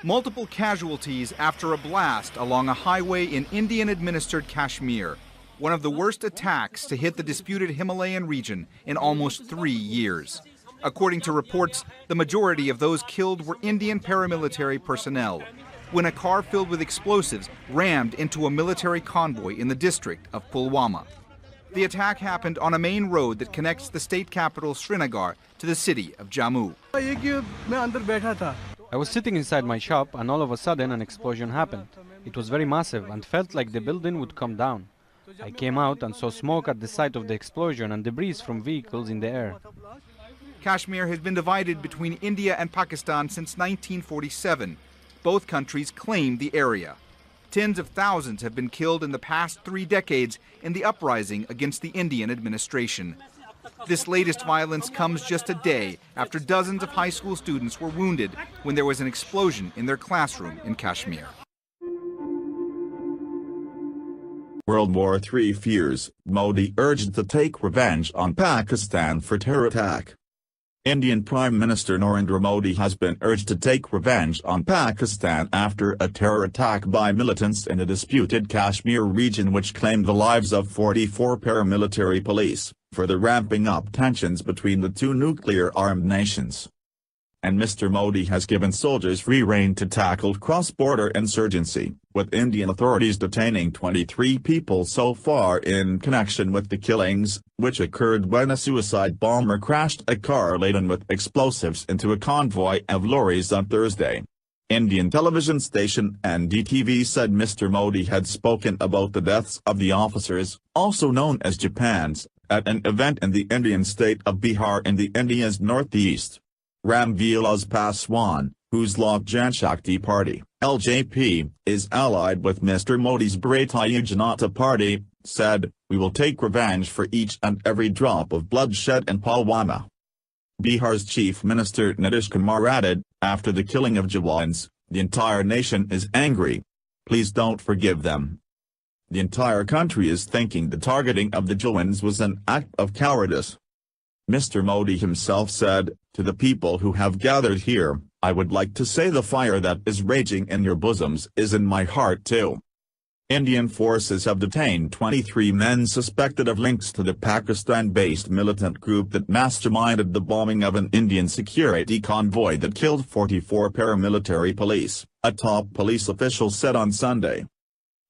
Multiple casualties after a blast along a highway in Indian-administered Kashmir, one of the worst attacks to hit the disputed Himalayan region in almost 3 years. According to reports, the majority of those killed were Indian paramilitary personnel, when a car filled with explosives rammed into a military convoy in the district of Pulwama. The attack happened on a main road that connects the state capital Srinagar to the city of Jammu. I was sitting inside my shop and all of a sudden an explosion happened. It was very massive and felt like the building would come down. I came out and saw smoke at the site of the explosion and debris from vehicles in the air. Kashmir has been divided between India and Pakistan since 1947. Both countries claim the area. Tens of thousands have been killed in the past 3 decades in the uprising against the Indian administration. This latest violence comes just a day after dozens of high school students were wounded when there was an explosion in their classroom in Kashmir. World War III fears, Modi urged to take revenge on Pakistan for terror attack. Indian Prime Minister Narendra Modi has been urged to take revenge on Pakistan after a terror attack by militants in the disputed Kashmir region which claimed the lives of 44 paramilitary police, further ramping up tensions between the two nuclear-armed nations. And Mr. Modi has given soldiers free rein to tackle cross-border insurgency, with Indian authorities detaining 23 people so far in connection with the killings, which occurred when a suicide bomber crashed a car laden with explosives into a convoy of lorries on Thursday. Indian television station NDTV said Mr. Modi had spoken about the deaths of the officers, also known as Japans, at an event in the Indian state of Bihar in the India's northeast. Ram Vilas Paswan, whose Lok Janshakti Party, LJP, is allied with Mr. Modi's Bharatiya Janata Party, said, "We will take revenge for each and every drop of bloodshed in Pulwama." Bihar's Chief Minister Nitish Kumar added, "After the killing of Jawans, the entire nation is angry. Please don't forgive them. The entire country is thinking the targeting of the Jawans was an act of cowardice." Mr. Modi himself said, "To the people who have gathered here, I would like to say the fire that is raging in your bosoms is in my heart too." Indian forces have detained 23 men suspected of links to the Pakistan-based militant group that masterminded the bombing of an Indian security convoy that killed 44 paramilitary police, a top police official said on Sunday.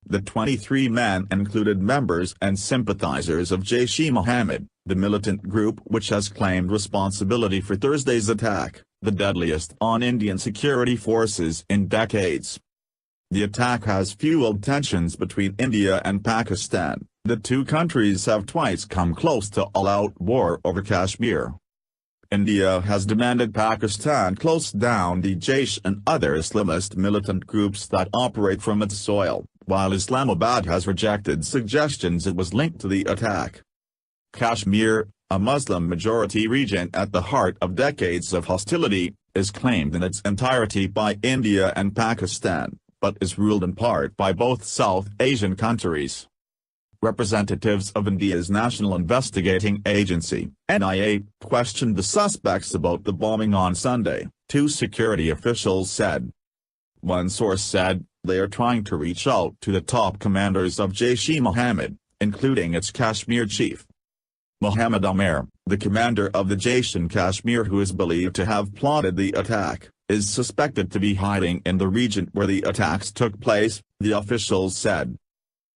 The 23 men included members and sympathizers of Jaish-e-Mohammed, the militant group which has claimed responsibility for Thursday's attack, the deadliest on Indian security forces in decades. The attack has fueled tensions between India and Pakistan. The two countries have twice come close to all-out war over Kashmir. India has demanded Pakistan close down the Jaish and other Islamist militant groups that operate from its soil, while Islamabad has rejected suggestions it was linked to the attack. Kashmir, a Muslim-majority region at the heart of decades of hostility, is claimed in its entirety by India and Pakistan, but is ruled in part by both South Asian countries. Representatives of India's National Investigating Agency, NIA, questioned the suspects about the bombing on Sunday, 2 security officials said. One source said, "They are trying to reach out to the top commanders of Jaish-e-Mohammed, including its Kashmir chief." Mohammed Amer, the commander of the Jaish in Kashmir who is believed to have plotted the attack, is suspected to be hiding in the region where the attacks took place, the officials said.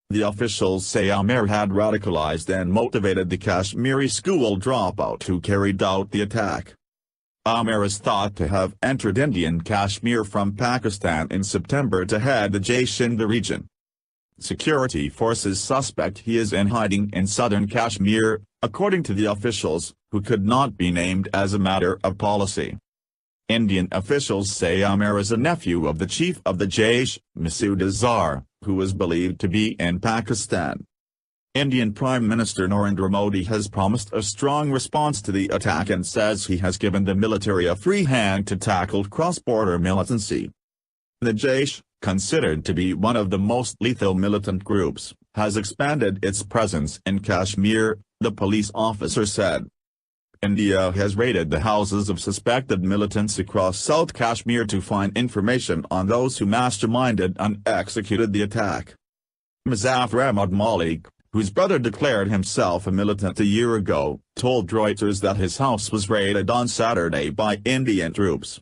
The officials say Amer had radicalized and motivated the Kashmiri school dropout who carried out the attack. Amer is thought to have entered Indian Kashmir from Pakistan in September to head the Jaish in the region. Security forces suspect he is in hiding in southern Kashmir, according to the officials, who could not be named as a matter of policy. Indian officials say Amer is a nephew of the chief of the Jaish, Masood Azhar, who is believed to be in Pakistan. Indian Prime Minister Narendra Modi has promised a strong response to the attack and says he has given the military a free hand to tackle cross-border militancy. The Jaish, considered to be one of the most lethal militant groups, has expanded its presence in Kashmir, the police officer said. India has raided the houses of suspected militants across South Kashmir to find information on those who masterminded and executed the attack. Muzaffar Ahmad Malik, whose brother declared himself a militant a year ago, told Reuters that his house was raided on Saturday by Indian troops.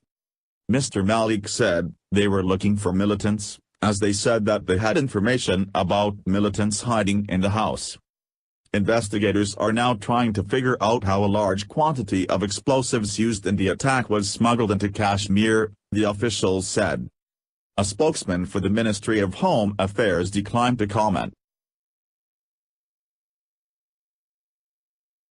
Mr. Malik said, "They were looking for militants, as they said that they had information about militants hiding in the house." Investigators are now trying to figure out how a large quantity of explosives used in the attack was smuggled into Kashmir, the officials said. A spokesman for the Ministry of Home Affairs declined to comment.